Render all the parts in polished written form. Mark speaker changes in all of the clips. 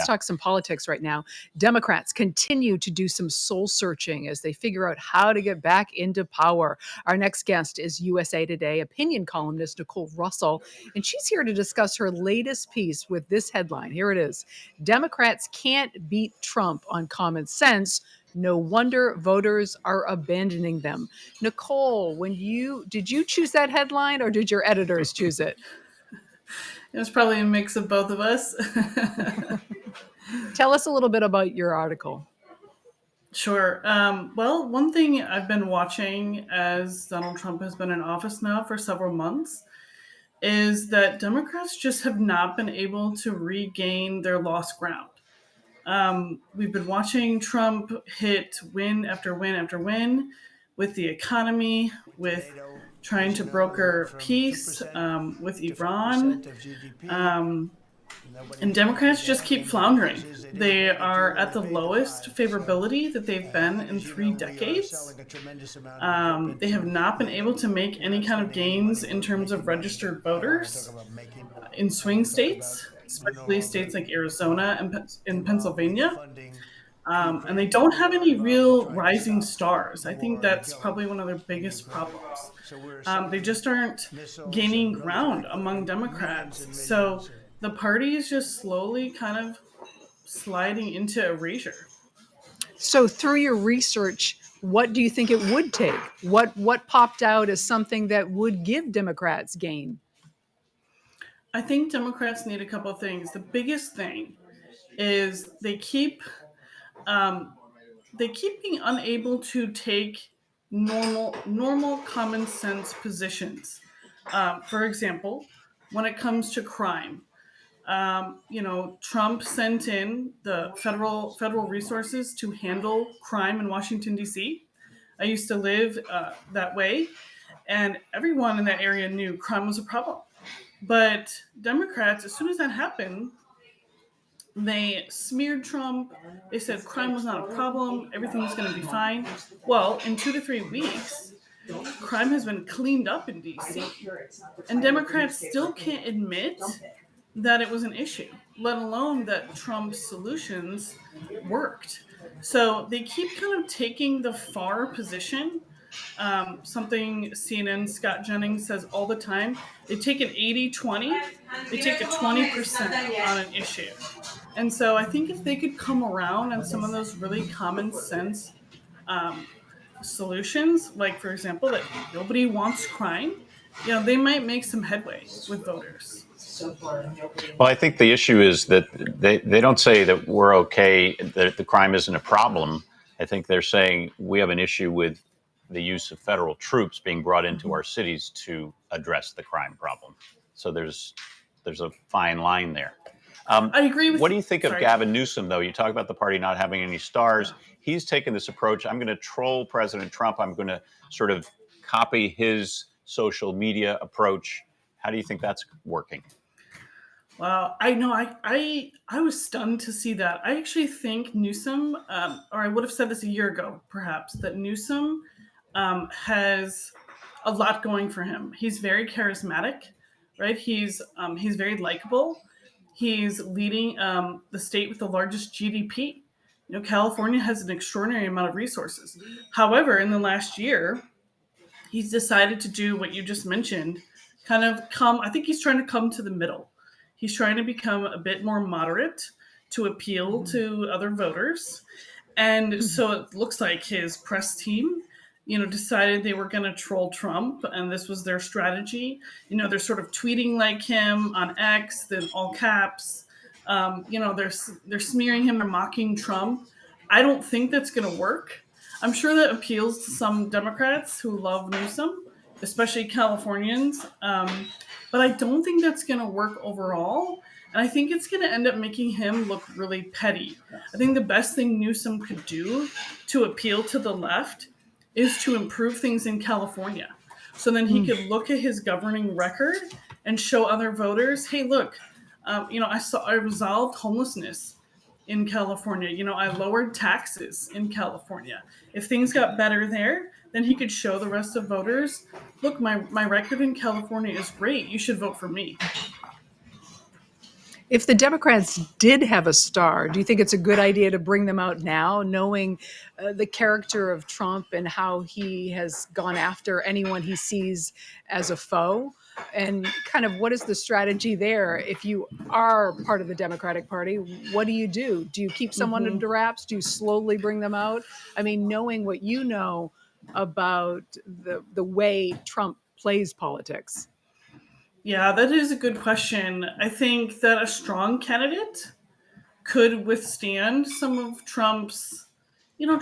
Speaker 1: talk some politics right now. Democrats continue to do some soul searching as they figure out how to get back into power. Our next guest is USA Today opinion columnist Nicole Russell, and she's here to discuss her latest piece with this headline. Here it is: Democrats can't beat Trump on common sense. No wonder voters are abandoning them. Nicole, did you choose that headline or did your editors choose it?
Speaker 2: It was probably a mix of both of us.
Speaker 1: Tell us a little bit about your article.
Speaker 2: Sure. Well, one thing I've been watching as Donald Trump has been in office now for several months is that Democrats just have not been able to regain their lost ground. We've been watching Trump hit win after win after win with the economy, with trying to broker peace with Iran. And Democrats just keep floundering. They are at the lowest favorability that they've been in 3 decades. They have not been able to make any kind of gains in terms of registered voters in swing states, especially states like Arizona and in Pennsylvania. And they don't have any real rising stars. I think that's probably one of their biggest problems. They just aren't gaining ground among Democrats. So the party is just slowly kind of sliding into erasure.
Speaker 1: So through your research, what do you think it would take? What popped out as something that would give Democrats gain?
Speaker 2: I think Democrats need a couple of things. The biggest thing is um, they keep being unable to take normal common sense positions. For example, when it comes to crime, Trump sent in the federal resources to handle crime in Washington D.C. I used to live that way, and everyone in that area knew crime was a problem. But Democrats, as soon as that happened, they smeared Trump. They said crime was not a problem. Everything was going to be fine. Well, in 2 to 3 weeks, crime has been cleaned up in DC. And Democrats still can't admit that it was an issue, let alone that Trump's solutions worked. So they keep kind of taking the far position. Something CNN Scott Jennings says all the time: they take an 80-20, they take a 20% on an issue. And so I think if they could come around on some of those really common sense um, solutions, like, for example, that nobody wants crime, they might make some headway with voters.
Speaker 3: Well, I think the issue is that they don't say that we're okay, that the crime isn't a problem. I think they're saying we have an issue with the use of federal troops being brought into our cities to address the crime problem. So there's a fine line there.
Speaker 2: I agree with
Speaker 3: What do you think of
Speaker 2: sorry.
Speaker 3: Gavin Newsom, though? You talk about the party not having any stars. He's taken this approach. I'm going to troll President Trump. I'm going to sort of copy his social media approach. How do you think that's working?
Speaker 2: Wow, I know. I was stunned to see that. I actually think Newsom, or I would have said this a year ago, perhaps, that Newsom has a lot going for him. He's very charismatic, right? He's very likable. He's leading the state with the largest GDP. California has an extraordinary amount of resources. However, in the last year, he's decided to do what you just mentioned, kind of come. I think he's trying to come to the middle. He's trying to become a bit more moderate to appeal to other voters. And so it looks like his press team, decided they were going to troll Trump, and this was their strategy. They're sort of tweeting like him on X, then all caps. They're smearing him and mocking Trump. I don't think that's going to work. I'm sure that appeals to some Democrats who love Newsom, especially Californians. But I don't think that's going to work overall. And I think it's going to end up making him look really petty. I think the best thing Newsom could do to appeal to the left is to improve things in California. So then he could look at his governing record and show other voters, hey, look, I resolved homelessness in California. I lowered taxes in California. If things got better there, then he could show the rest of voters, look, my record in California is great. You should vote for me.
Speaker 1: If the Democrats did have a star, do you think it's a good idea to bring them out now, knowing the character of Trump and how he has gone after anyone he sees as a foe? And kind of what is the strategy there if you are part of the Democratic Party? What do you do? Do you keep someone
Speaker 2: Hmm.
Speaker 1: under wraps? Do you slowly bring them out? I mean, knowing what you know about the way Trump plays politics.
Speaker 2: Yeah, that is a good question. I think that a strong candidate could withstand some of Trump's.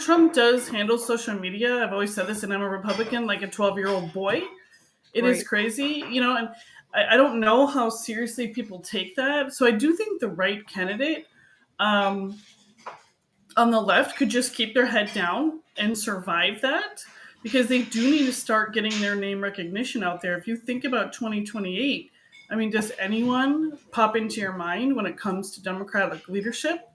Speaker 2: Trump does handle social media. I've always said this, and I'm a Republican, like a 12-year-old boy. It is
Speaker 1: Right.
Speaker 2: crazy, and I don't know how seriously people take that. So I do think the right candidate um, on the left could just keep their head down and survive that, because they do need to start getting their name recognition out there. If you think about 2028, I mean, does anyone pop into your mind when it comes to Democratic leadership?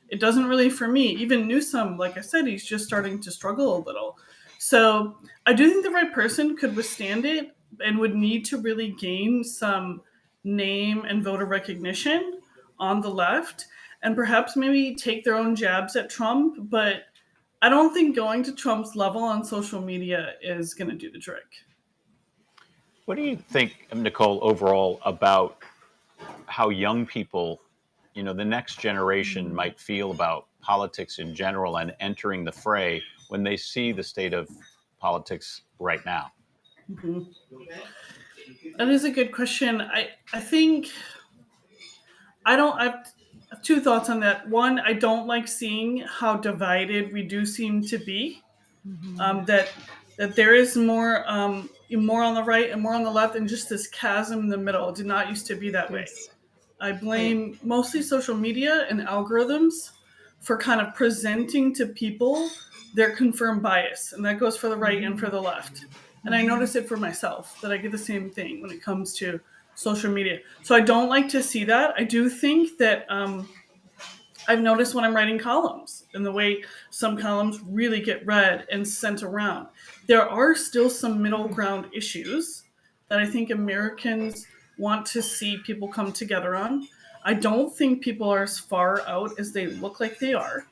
Speaker 2: It doesn't really for me. Even Newsom, like I said, he's just starting to struggle a little. So I do think the right person could withstand it and would need to really gain some name and voter recognition on the left, and perhaps maybe take their own jabs at Trump. But I don't think going to Trump's level on social media is going to do the trick.
Speaker 3: What do you think, Nicole, overall about how young people, the next generation might feel about politics in general and entering the fray when they see the state of politics right now?
Speaker 2: Mhm. That is a good question. I think I have two thoughts on that. One, I don't like seeing how divided we do seem to be.
Speaker 1: Mhm.
Speaker 2: That there is more on the right and more on the left, and just this chasm in the middle. It did not used to be that way.
Speaker 1: Yes.
Speaker 2: I
Speaker 1: Right.
Speaker 2: blame mostly social media and algorithms for kind of presenting to people their confirmed bias. And that goes for the right and for
Speaker 1: Mhm.
Speaker 2: the left. And I
Speaker 1: Mhm.
Speaker 2: notice it for myself that I get the same thing when it comes to social media. So I don't like to see that. I do think that I've noticed when I'm writing columns and the way some columns really get read and sent around, there are still some middle ground issues that I think Americans want to see people come together on. I don't think people are as far out as they look like they are.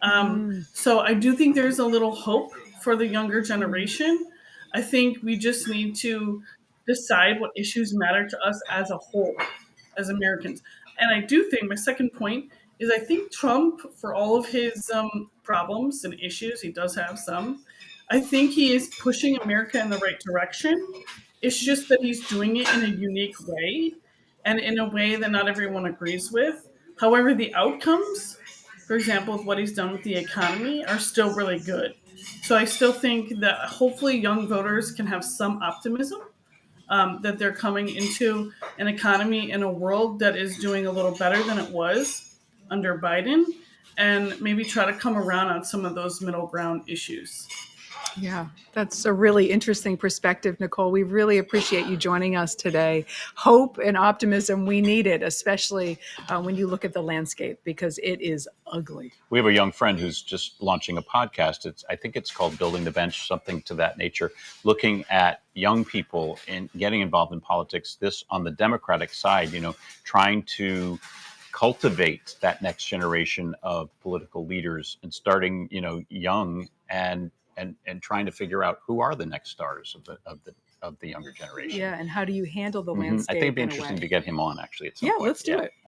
Speaker 1: Mm.
Speaker 2: So I do think there's a little hope for the younger
Speaker 1: Mm.
Speaker 2: generation. I think we just need to decide what issues matter to us as a whole, as Americans. And I do think my second point is I think Trump, for all of his problems and issues, he does have some. I think he is pushing America in the right direction. It's just that he's doing it in a unique way and in a way that not everyone agrees with. However, the outcomes, for example, with what he's done with the economy, are still really good. So I still think that hopefully young voters can have some optimism that they're coming into an economy in a world that is doing a little better than it was under Biden, and maybe try to come around on some of those middle ground issues.
Speaker 1: Yeah, that's a really interesting perspective, Nicole. We really appreciate you joining us today. Hope and optimism, we need it, especially when you look at the landscape, because it is ugly.
Speaker 3: We have a young friend who's just launching a podcast. I think it's called Building the Bench, something to that nature, looking at young people and getting involved in politics. This on the Democratic side, trying to cultivate that next generation of political leaders and starting, young and trying to figure out who are the next stars of the younger generation.
Speaker 1: Yeah, and how do you handle the
Speaker 3: I think it'd
Speaker 1: landscape
Speaker 3: be
Speaker 1: in a
Speaker 3: interesting
Speaker 1: way?
Speaker 3: to get him on actually at some
Speaker 1: Yeah,
Speaker 3: point.
Speaker 1: let's do
Speaker 3: Yeah.
Speaker 1: it.